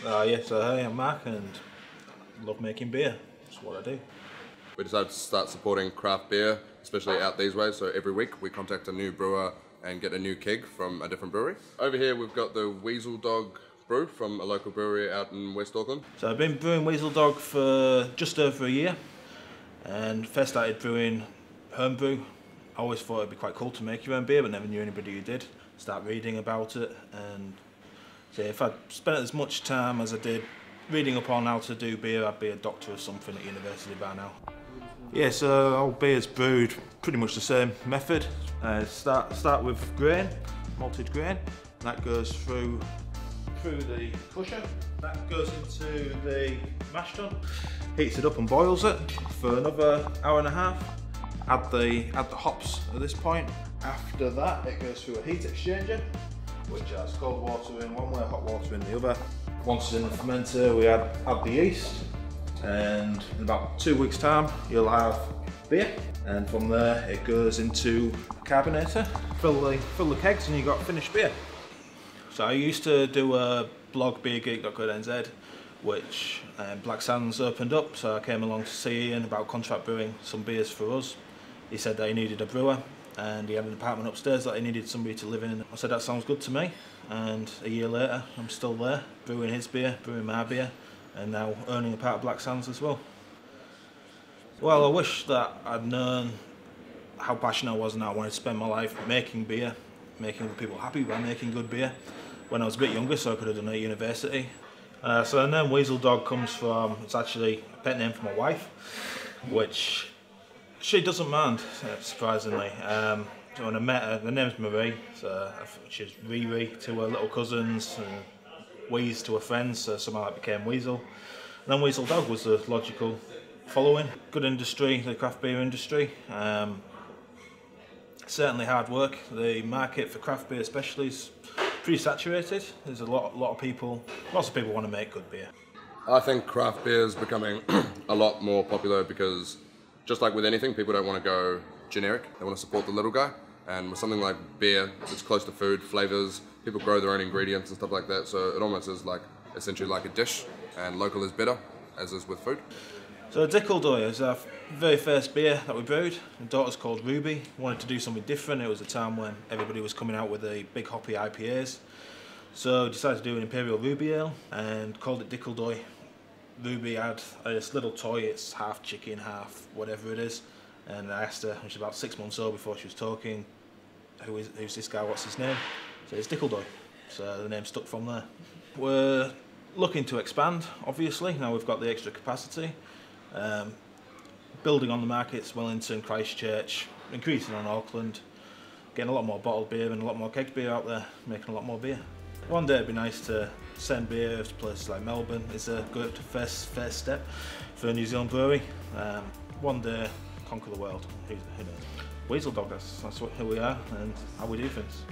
Yeah, so hey, I'm Mark and love making beer. That's what I do. We decided to start supporting craft beer, especially out these ways. So every week we contact a new brewer and get a new keg from a different brewery. Over here we've got the Weezledog Brew from a local brewery out in West Auckland. So I've been brewing Weezledog for just over a year, and first started brewing homebrew. I always thought it'd be quite cool to make your own beer, but never knew anybody who did. Start reading about it, and so if I'd spent as much time as I did reading up on how to do beer, I'd be a doctor or something at university by now. Yeah, so all beer's brewed pretty much the same method. Start with grain, malted grain. That goes through the crusher. That goes into the mash tun, heats it up and boils it for another hour and a half. Add the hops at this point. After that, it goes through a heat exchanger, which has cold water in one way, hot water in the other. Once it's in the fermenter, we add the yeast, and in about 2 weeks' time, you'll have beer. And from there, it goes into a carbonator. Fill the kegs, and you got finished beer. So I used to do a blog, beergeek.co.nz, which Black Sands opened up. So I came along to see Ian about contract brewing some beers for us. He said that he needed a brewer, and he had an apartment upstairs that he needed somebody to live in. I said that sounds good to me, and a year later I'm still there, brewing his beer, brewing my beer, and now owning a part of Black Sands as well. Well, I wish that I'd known how passionate I was and how I wanted to spend my life making beer, making other people happy by making good beer when I was a bit younger, so I could have done it at university. So the name Weezledog comes from, it's actually a pet name for my wife, which she doesn't mind, surprisingly. So when I met her, her name's Marie, so she's Riri to her little cousins, and Weez to her friends, so somehow it became Weasel. And then Weezledog was the logical following. Good industry, the craft beer industry. Certainly hard work. The market for craft beer especially is pretty saturated. There's lots of people want to make good beer. I think craft beer is becoming a lot more popular because, just like with anything, people don't want to go generic. They want to support the little guy. And with something like beer, it's close to food, flavors, people grow their own ingredients and stuff like that. So it almost is like, essentially like a dish, and local is better, as is with food. So Dickledoy is our very first beer that we brewed. My daughter's called Ruby. We wanted to do something different. It was a time when everybody was coming out with the big hoppy IPAs. So we decided to do an Imperial Ruby Ale and called it Dickledoy. Ruby had this little toy, it's half chicken, half whatever it is. And I asked her, when she was about 6 months old before she was talking, who's this guy, what's his name? So it's Dickledoy. So the name stuck from there. We're looking to expand, obviously, now we've got the extra capacity. Building on the markets, Wellington, Christchurch, increasing on Auckland, getting a lot more bottled beer and a lot more kegged beer out there, making a lot more beer. One day it'd be nice to send beer to places like Melbourne. It's a good first step for a New Zealand brewery. One day, conquer the world, who knows. Weezledog, that's who we are and how we do things.